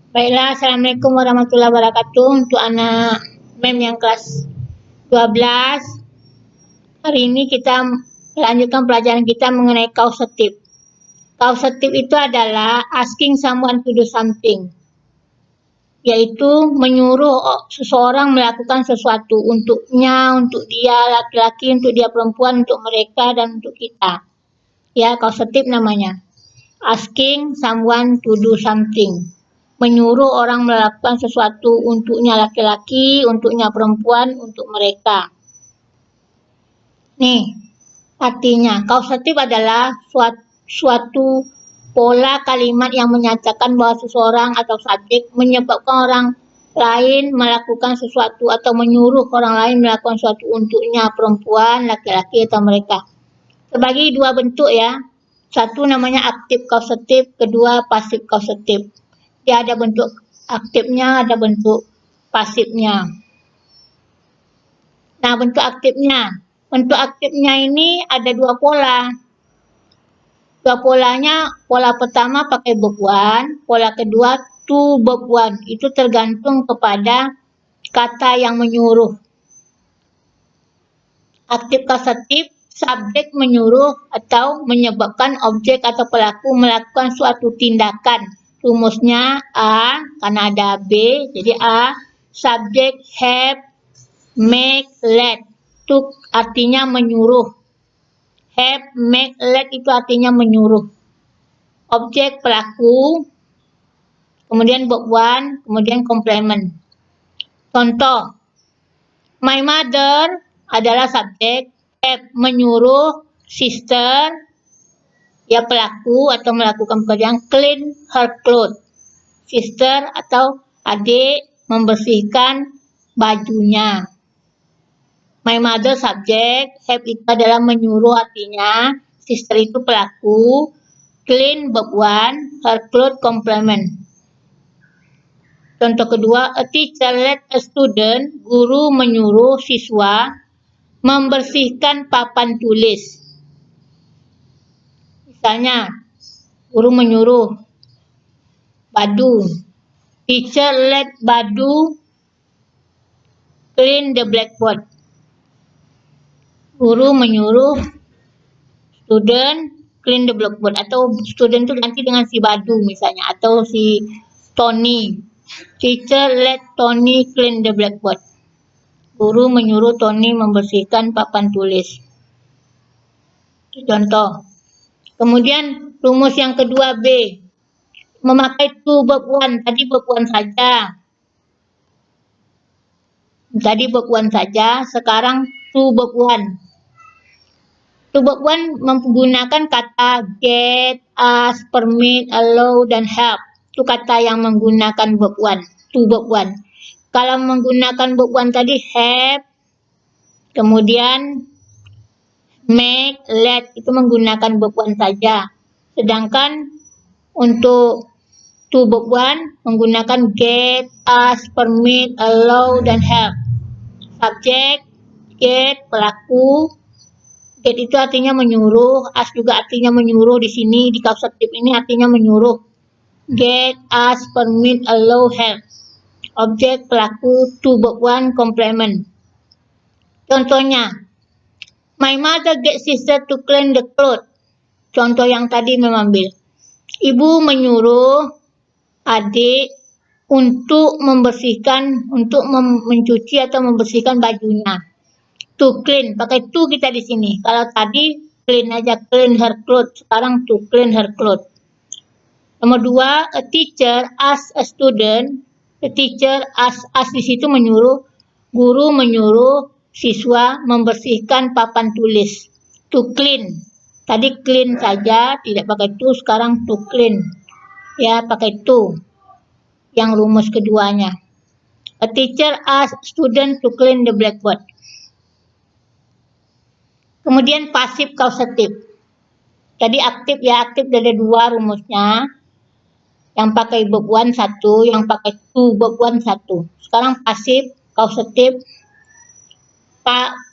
Baiklah, Assalamualaikum warahmatullahi wabarakatuh. Untuk anak MEM yang kelas 12, hari ini kita melanjutkan pelajaran kita mengenai causative. Causative itu adalah asking someone to do something, yaitu menyuruh seseorang melakukan sesuatu untuknya, untuk dia laki-laki, untuk dia perempuan, untuk mereka, dan untuk kita. Ya, causative namanya. Asking someone to do something. Menyuruh orang melakukan sesuatu untuknya laki-laki, untuknya perempuan, untuk mereka. Nih, artinya causative adalah suatu pola kalimat yang menyatakan bahwa seseorang atau subjek menyebabkan orang lain melakukan sesuatu atau menyuruh orang lain melakukan sesuatu untuknya perempuan, laki-laki, atau mereka. Terbagi dua bentuk ya. Satu namanya active causative, kedua passive causative. Dia ada bentuk aktifnya, ada bentuk pasifnya. Nah, bentuk aktifnya. Bentuk aktifnya ini ada dua pola. Dua polanya, pola pertama pakai verb one, pola kedua to verb one. Itu tergantung kepada kata yang menyuruh. Aktif causative, subjek menyuruh atau menyebabkan objek atau pelaku melakukan suatu tindakan. Rumusnya A, karena ada B, jadi A, subjek, have, make, let. Itu artinya menyuruh. Have, make, let itu artinya menyuruh. Objek, pelaku, kemudian verb one, kemudian complement. Contoh, my mother adalah subjek, have menyuruh, sister, ya pelaku atau melakukan pekerjaan, clean her clothes. Sister atau adik membersihkan bajunya. My mother subjek, have itu adalah menyuruh artinya, sister itu pelaku, clean verb one, her clothes complement. Contoh kedua, a teacher let a student, guru menyuruh siswa membersihkan papan tulis. Misalnya, guru menyuruh Badu, teacher let Badu clean the blackboard. Guru menyuruh student clean the blackboard, atau student itu ganti dengan si Badu misalnya, atau si Tony. Teacher let Tony clean the blackboard. Guru menyuruh Tony membersihkan papan tulis. Contoh. Kemudian rumus yang kedua B. Memakai to verb one. Tadi verb one saja. Tadi verb one saja. Sekarang to verb one. To verb one menggunakan kata get, ask, permit, allow, dan help. Itu kata yang menggunakan verb one. To verb one. Kalau menggunakan verb one tadi have, kemudian make, let, itu menggunakan verb one saja. Sedangkan untuk to verb one menggunakan get, ask, permit, allow, dan help. Subjek, get, pelaku. Get itu artinya menyuruh, ask juga artinya menyuruh. Di sini di causative ini artinya menyuruh. Get, ask, permit, allow, help. Objek, pelaku, to verb one complement. Contohnya, my mother get sister to clean the clothes. Contoh yang tadi mengambil. Ibu menyuruh adik untuk membersihkan, untuk mencuci atau membersihkan bajunya. To clean, pakai to kita di sini. Kalau tadi clean aja, clean her clothes. Sekarang to clean her clothes. Nomor dua, a teacher ask a student. A teacher ask di situ menyuruh, guru menyuruh siswa membersihkan papan tulis. To clean. Tadi clean saja, tidak pakai to, sekarang to clean. Ya, pakai to. Yang rumus keduanya. A teacher ask student to clean the blackboard. Kemudian pasif causative. Tadi aktif ya, aktif ada dua rumusnya. Yang pakai verb one satu, yang pakai to verb one satu. Sekarang pasif causative.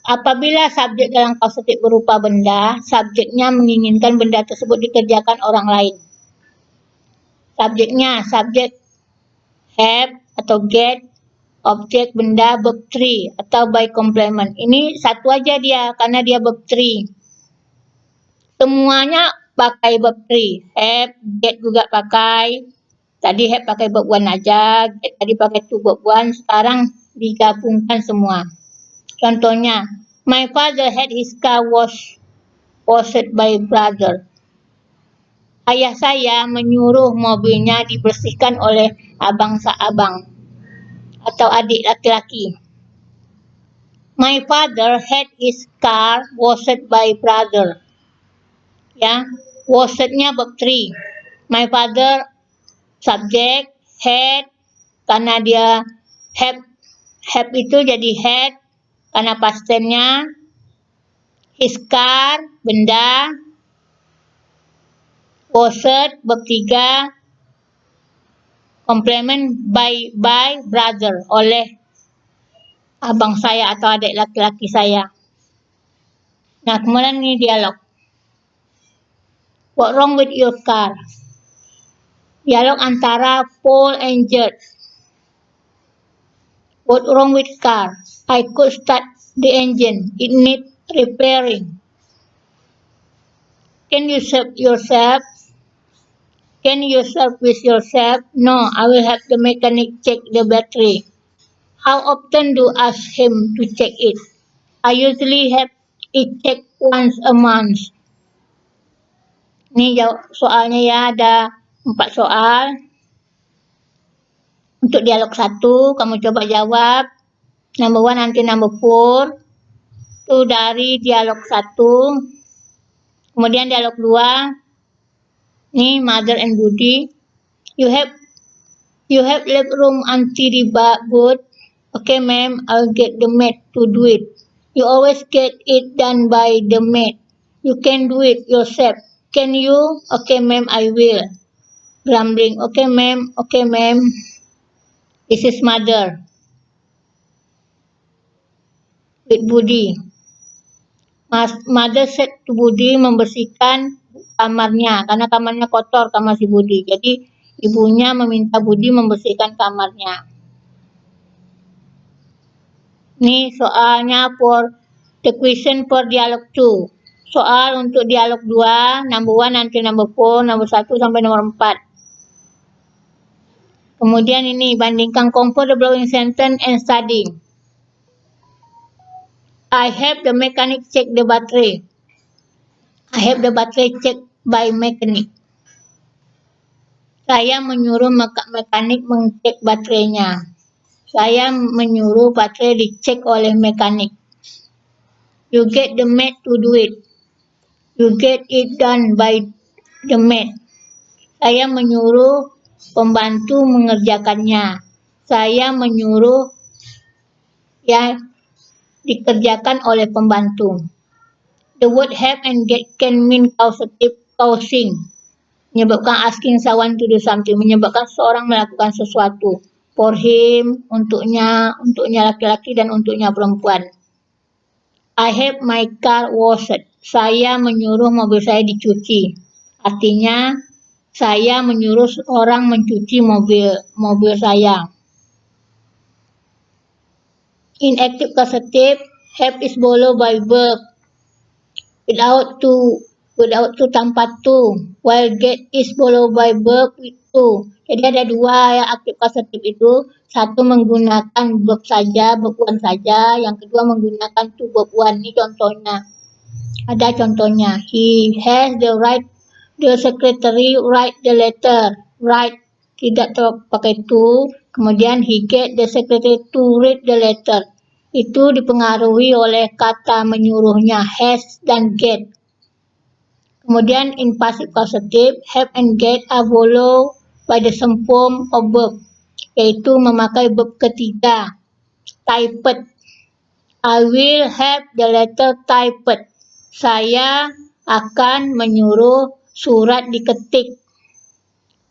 Apabila subjek dalam causative berupa benda, subjeknya menginginkan benda tersebut dikerjakan orang lain. Subjeknya, subjek have atau get, objek, benda, verb 3 atau by complement. Ini satu aja dia karena dia verb 3. Semuanya pakai verb 3. Have, get juga pakai. Tadi have pakai verb 1 aja, get tadi pakai to verb 1, sekarang digabungkan semua. Contohnya, my father had his car washed by brother. Ayah saya menyuruh mobilnya dibersihkan oleh abang atau adik laki-laki. My father had his car washed by brother. Ya, washednya verb 3. My father subjek, had karena dia have itu jadi had karena past tense-nya. His car benda, washed verb 3, complement by brother oleh abang saya atau adik laki-laki saya. Nah, kemudian ini dialog. What wrong with your car? Dialog antara Paul and Judd. What wrong with car? I could start the engine. It needs repairing. Can you serve yourself? Can you service yourself? No, I will have the mechanic check the battery. How often do I ask him to check it? I usually have it checked once a month. Ini jawab soalnya ya, ada 4 soal. Untuk dialog 1, kamu coba jawab. Number 1 nanti number 4. Itu dari dialog 1. Kemudian dialog 2. Ini Mother and Budi. You have left room until the boat. Okay, ma'am, I'll get the maid to do it. You always get it done by the maid. You can do it yourself. Can you? Okay, ma'am, I will. Grumbling. Okay, ma'am. Okay, ma'am. This is Mother. With Budi. Mother said to Budi membersihkan kamarnya karena kamarnya kotor, kamar si Budi. Jadi ibunya meminta Budi membersihkan kamarnya. Ini soalnya for the question for dialog 2. Soal untuk dialog 2, number 1 nanti number 4, number 1 sampai nomor 4. Kemudian ini bandingkan compare the following sentence and study. I have the mechanic check the battery. I have the battery checked by mechanic. Saya menyuruh mekanik mengecek baterainya. Saya menyuruh baterai dicek oleh mekanik. You get the maid to do it. You get it done by the maid. Saya menyuruh pembantu mengerjakannya. Saya menyuruh ya dikerjakan oleh pembantu. The word have and get can mean causative, causing. Menyebabkan asking someone to do something, menyebabkan seorang melakukan sesuatu. For him, untuknya laki-laki dan untuknya perempuan. I have my car washed. Saya menyuruh mobil saya dicuci. Artinya, saya menyuruh orang mencuci mobil saya. In active causative, have is followed by verb without to tanpa to, while get is followed by verb with to. Jadi ada 2 yang aktif causative itu, satu menggunakan verb saja, verb 1 saja, yang kedua menggunakan to verb 1. Ini contohnya. Ada contohnya. He has the secretary write the letter. Write tidak pakai to, kemudian he get the secretary to read the letter. Itu dipengaruhi oleh kata menyuruhnya has dan get. Kemudian in passive causative, have and get are followed by the same form of verb, yaitu memakai verb ketiga, typed. I will have the letter typed. Saya akan menyuruh surat diketik.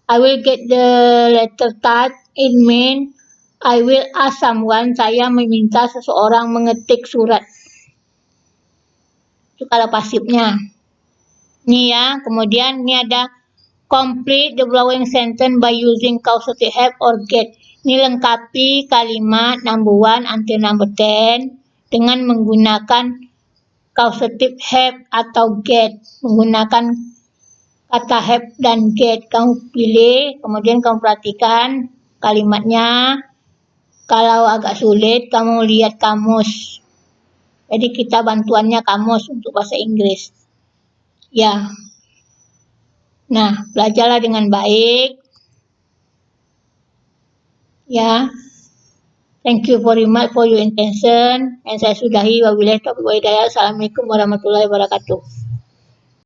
I will get the letter typed. It means I will ask someone, saya meminta seseorang mengetik surat. Itu kalau pasifnya. Ini ya, kemudian ini ada complete the following sentence by using causative have or get. Ini lengkapi kalimat number 1 until number 10 dengan menggunakan causative have atau get. Menggunakan kata have dan get. Kamu pilih, kemudian kamu perhatikan kalimatnya. Kalau agak sulit, kamu lihat kamus. Jadi kita bantuannya kamus untuk bahasa Inggris. Ya. Nah, belajarlah dengan baik. Ya. Thank you very much for your attention. Dan saya sudahi. Wabillahi taufiq wal hidayah. Assalamualaikum warahmatullahi wabarakatuh.